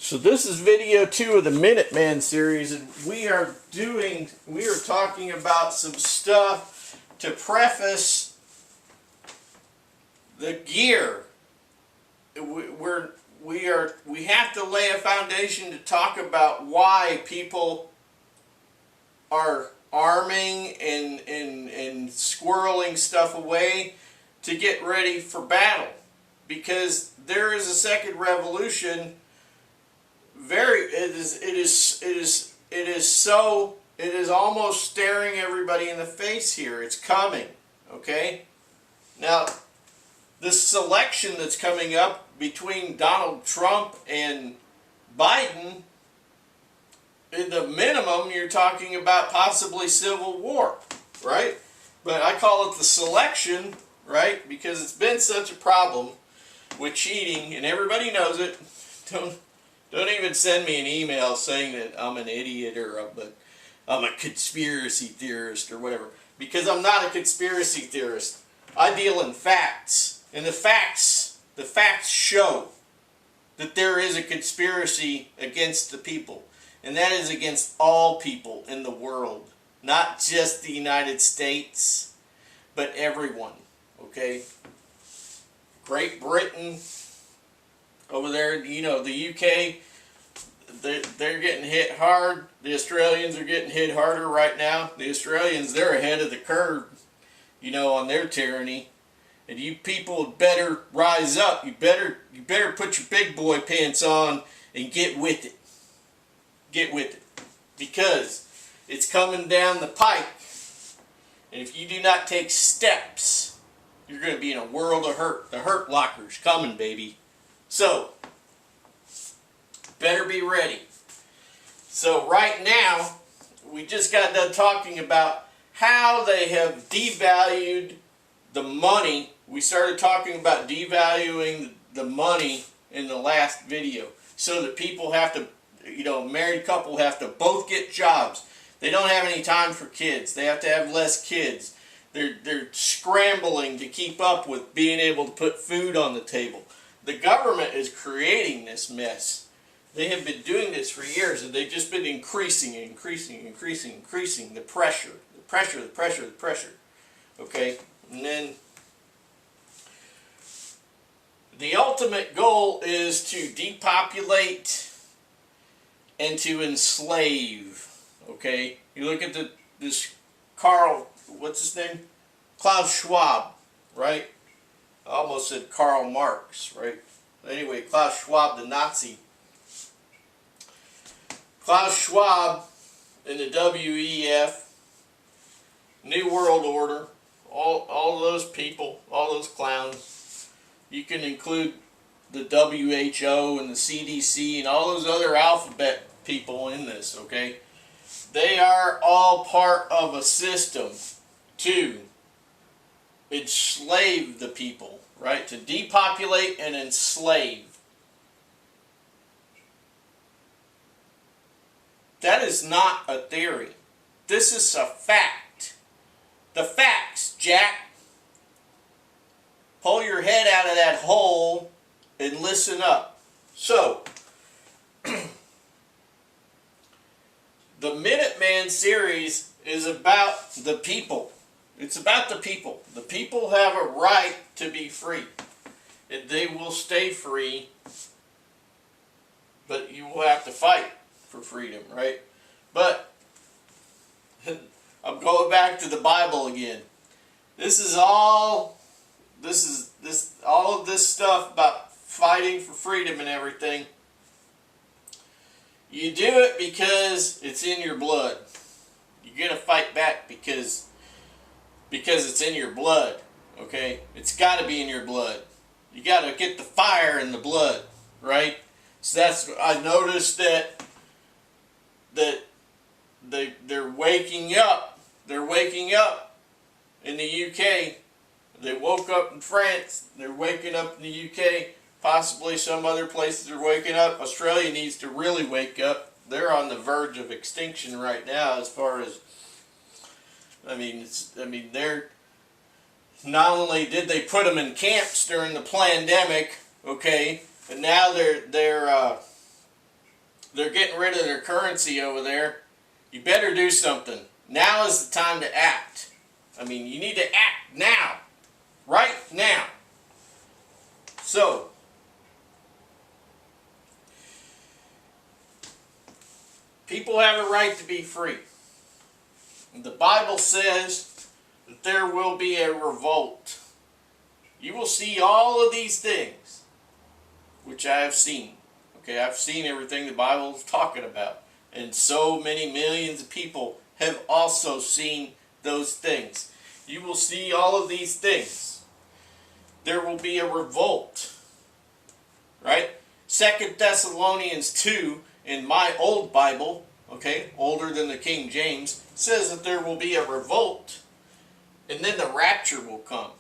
So this is video 2 of the MinuteMan series, and we are talking about some stuff to preface the gear. We have to lay a foundation to talk about why people are arming and squirreling stuff away to get ready for battle, because there is a second revolution. It is almost staring everybody in the face here. It's coming, okay? Now, this selection that's coming up between Donald Trump and Biden, in the minimum, you're talking about possibly civil war, right? But I call it the selection, right? Because it's been such a problem with cheating, and everybody knows it. Don't even send me an email saying that I'm an idiot or I'm a conspiracy theorist or whatever, because I'm not a conspiracy theorist. I deal in facts, and the facts show that there is a conspiracy against the people, and that is against all people in the world, not just the United States, but everyone, okay? Great Britain, over there, you know, the UK, they're getting hit hard. The Australians are getting hit harder right now. The Australians, they're ahead of the curve, you know, on their tyranny. And you people better rise up. You better put your big boy pants on and get with it. Get with it. Because it's coming down the pike. And if you do not take steps, you're going to be in a world of hurt. The hurt locker's coming, baby. So, better be ready. So right now, we just got done talking about how they have devalued the money. We started talking about devaluing the money in the last video, so that people have to, you know, a married couple have to both get jobs. They don't have any time for kids. They have to have less kids. They're scrambling to keep up with being able to put food on the table. The government is creating this mess. They have been doing this for years, and they've just been increasing the pressure. Okay? And then the ultimate goal is to depopulate and to enslave. Okay? You look at this Karl, what's his name? Klaus Schwab, right? I almost said Karl Marx, right? Anyway, Klaus Schwab, the Nazi. Klaus Schwab and the WEF, New World Order, all those people, all those clowns. You can include the WHO and the CDC and all those other alphabet people in this, okay? They are all part of a system to enslave the people, right? To depopulate and enslave. That is not a theory. This is a fact. The facts, Jack. Pull your head out of that hole and listen up. So, the MinuteMan series is about the people. It's about the people. The people have a right to be free. And they will stay free, but you will have to fight for freedom, right? But I'm going back to the Bible again. All of this stuff about fighting for freedom and everything. You do it because it's in your blood. You're gonna fight back because it's in your blood. Okay? It's got to be in your blood. You got to get the fire in the blood, right? So that's, I noticed that they're waking up. They're waking up in the UK. They woke up in France. They're waking up in the UK. Possibly some other places are waking up. Australia needs to really wake up. They're on the verge of extinction right now, as far as, they're, not only did they put them in camps during the pandemic, okay, and now they're they're getting rid of their currency over there. You better do something. Now is the time to act. I mean, you need to act now. Right now. So, people have a right to be free. The Bible says that there will be a revolt. You will see all of these things, which I have seen. Okay, I've seen everything the Bible is talking about. And so many millions of people have also seen those things. You will see all of these things. There will be a revolt. Right? 2 Thessalonians 2 in my old Bible, okay, older than the King James, says that there will be a revolt. And then the rapture will come.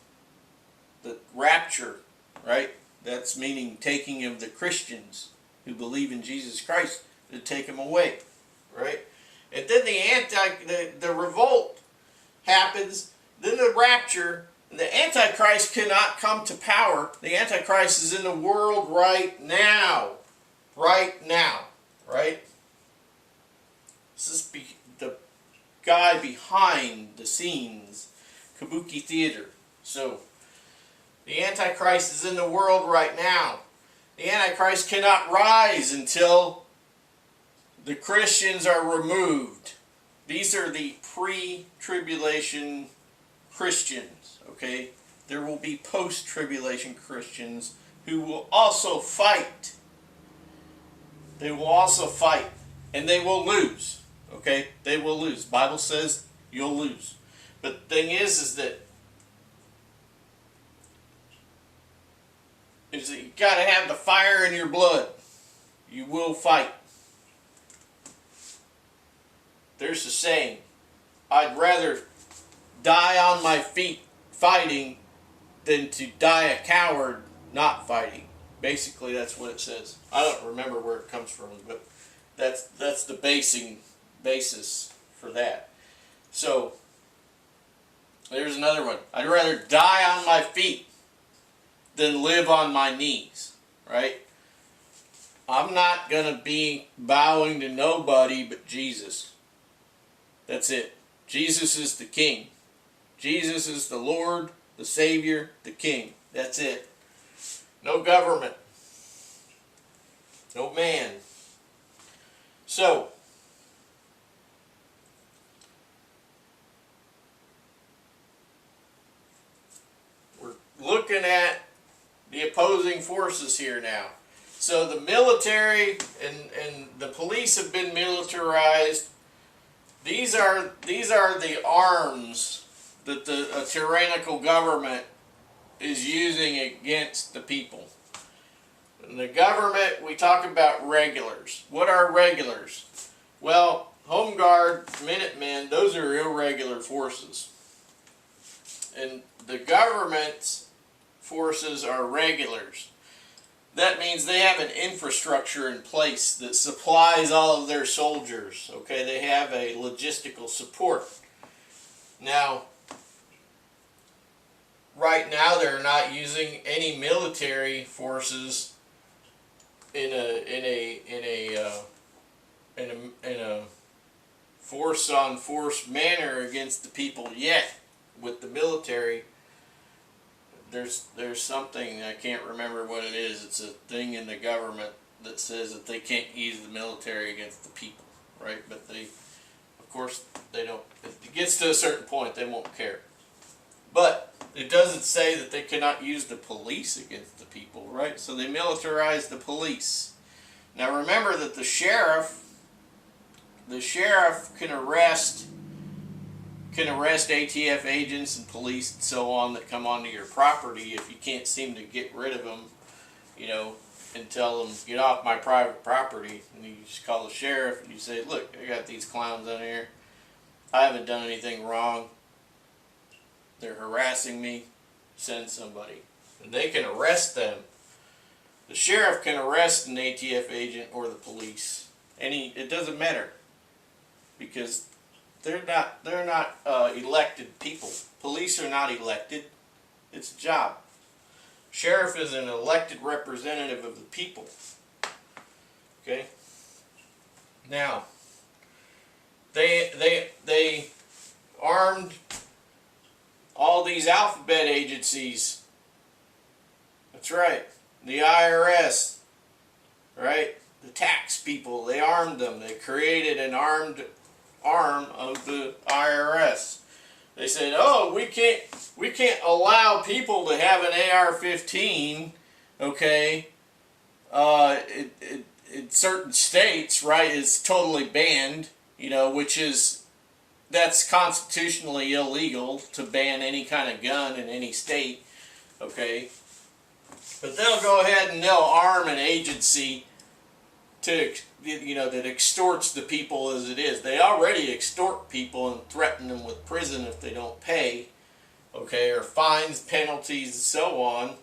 The rapture, right? That's meaning taking of the Christians who believe in Jesus Christ to take them away, right? And then the revolt happens. Then the rapture. The Antichrist cannot come to power. The Antichrist is in the world right now. Right now, right? This is the guy behind the scenes, Kabuki Theater. So, the Antichrist is in the world right now. The Antichrist cannot rise until the Christians are removed. These are the pre-tribulation Christians, okay? There will be post-tribulation Christians who will also fight. They will also fight. And they will lose, okay? They will lose. The Bible says you'll lose. But the thing is that you got to have the fire in your blood. You will fight. There's a saying, I'd rather die on my feet fighting than to die a coward not fighting. Basically, that's what it says. I don't remember where it comes from, but that's the basis for that. So, there's another one. I'd rather die on my feet than live on my knees, right? I'm not going to be bowing to nobody but Jesus. That's it. Jesus is the King. Jesus is the Lord, the Savior, the King. That's it. No government. No man. So, we're looking at the opposing forces here now. So the military and the police have been militarized. These are the arms that a tyrannical government is using against the people. In the government, we talk about regulars. What are regulars? Well, Home Guard, MinuteMan, those are irregular forces. And the government's forces are regulars. That means they have an infrastructure in place that supplies all of their soldiers. Okay, they have a logistical support. Now, right now they're not using any military forces in a force-on-force manner against the people yet. With the military, there's something, I can't remember what it is. It's a thing in the government that says that they can't use the military against the people, right? But they, of course, they don't. If it gets to a certain point, they won't care. But it doesn't say that they cannot use the police against the people, right? So they militarize the police. Now remember that the sheriff can arrest ATF agents and police and so on that come onto your property if you can't seem to get rid of them, you know, and tell them, get off my private property. And you just call the sheriff and you say, look, I got these clowns on here. I haven't done anything wrong. They're harassing me. Send somebody. And they can arrest them. The sheriff can arrest an ATF agent or the police. It doesn't matter. Because they're not elected people. Police are not elected. It's a job. Sheriff is an elected representative of the people. Okay? Now, they armed all these alphabet agencies. That's right. The IRS, right? The tax people, they armed them. They created an armed arm of the IRS. They said, "Oh, we can't allow people to have an AR-15, okay? In certain states, right? It's totally banned, you know, that's constitutionally illegal to ban any kind of gun in any state, okay? But they'll go ahead and they'll arm an agency to, you know, that extorts the people as it is. They already extort people and threaten them with prison if they don't pay, okay, or fines, penalties, and so on.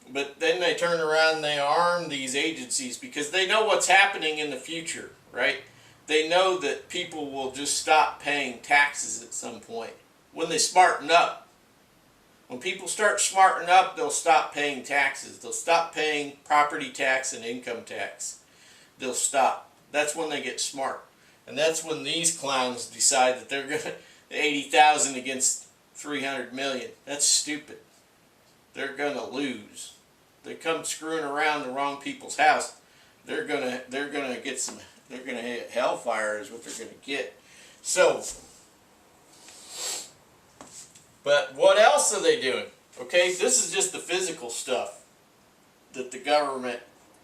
But then they turn around and they arm these agencies because they know what's happening in the future, right? They know that people will just stop paying taxes at some point when they smarten up. When people start smartening up, they'll stop paying taxes. They'll stop paying property tax and income tax. They'll stop. That's when they get smart. And that's when these clowns decide that they're going to 80,000 against 300 million. That's stupid. They're going to lose. They come screwing around the wrong people's house. They're going to get some, they're going to hit hellfire is what they're going to get. So, but what else are they doing? Okay, this is just the physical stuff that the government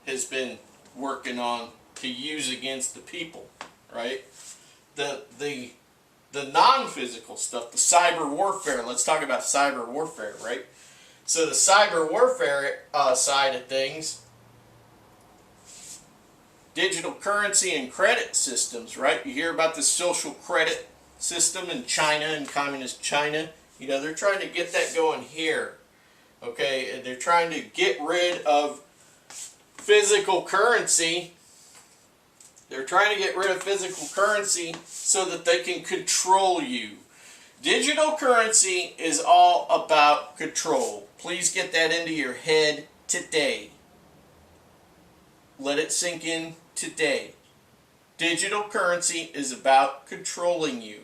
has been working on to use against the people, right? The non-physical stuff, the cyber warfare. Let's talk about cyber warfare, right? So the cyber warfare side of things, digital currency and credit systems, right? You hear about the social credit system in China and communist China. You know, they're trying to get that going here, okay? And they're trying to get rid of physical currency. They're trying to get rid of physical currency so that they can control you. Digital currency is all about control. Please get that into your head today. Let it sink in today. Digital currency is about controlling you.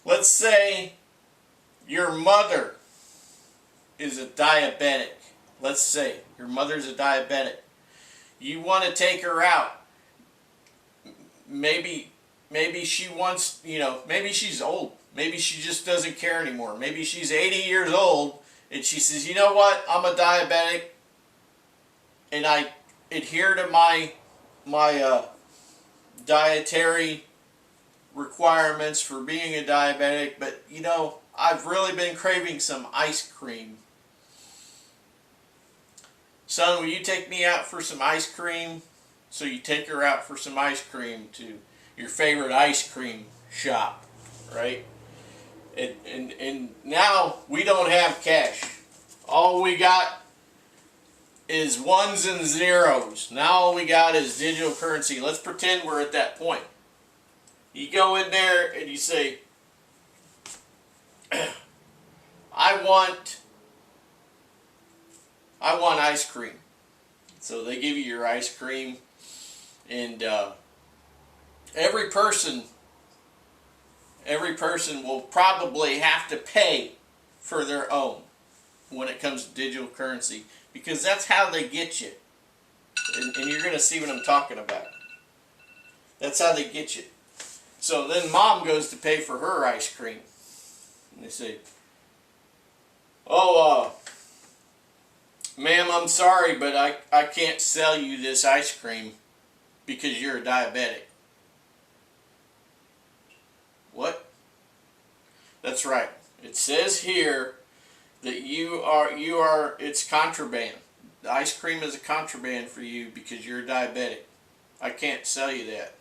Let's say your mother is a diabetic. Let's say your mother's a diabetic. You want to take her out. Maybe she wants, you know, maybe she's old. Maybe she just doesn't care anymore. Maybe she's 80 years old and she says, you know what, I'm a diabetic and I adhere to my dietary requirements for being a diabetic, but you know, I've really been craving some ice cream. Son, will you take me out for some ice cream? So you take her out for some ice cream to your favorite ice cream shop, right? And now we don't have cash. All we got is ones and zeros. Now all we got is digital currency. Let's pretend we're at that point. You go in there and you say, I want ice cream. So they give you your ice cream, and every person will probably have to pay for their own when it comes to digital currency, because that's how they get you. And you're going to see what I'm talking about. That's how they get you. So then mom goes to pay for her ice cream. And they say, oh, ma'am, I'm sorry, but I can't sell you this ice cream because you're a diabetic. What? That's right. It says here that it's contraband. The ice cream is a contraband for you because you're a diabetic. I can't sell you that.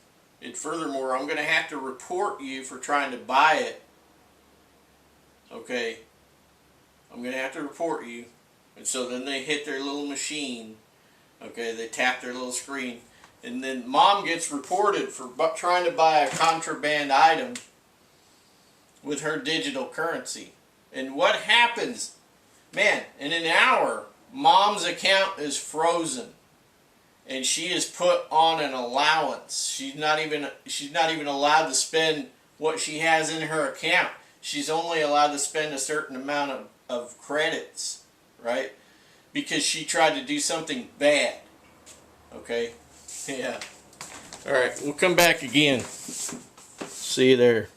And furthermore, I'm going to have to report you for trying to buy it. Okay? I'm going to have to report you. And so then they hit their little machine. Okay? They tap their little screen. And then mom gets reported for trying to buy a contraband item with her digital currency. And what happens? Man, in an hour, mom's account is frozen. and she is put on an allowance. She's not even allowed to spend what she has in her account. She's only allowed to spend a certain amount of credits, right? Because she tried to do something bad. Okay? Yeah. Alright, we'll come back again. See you there.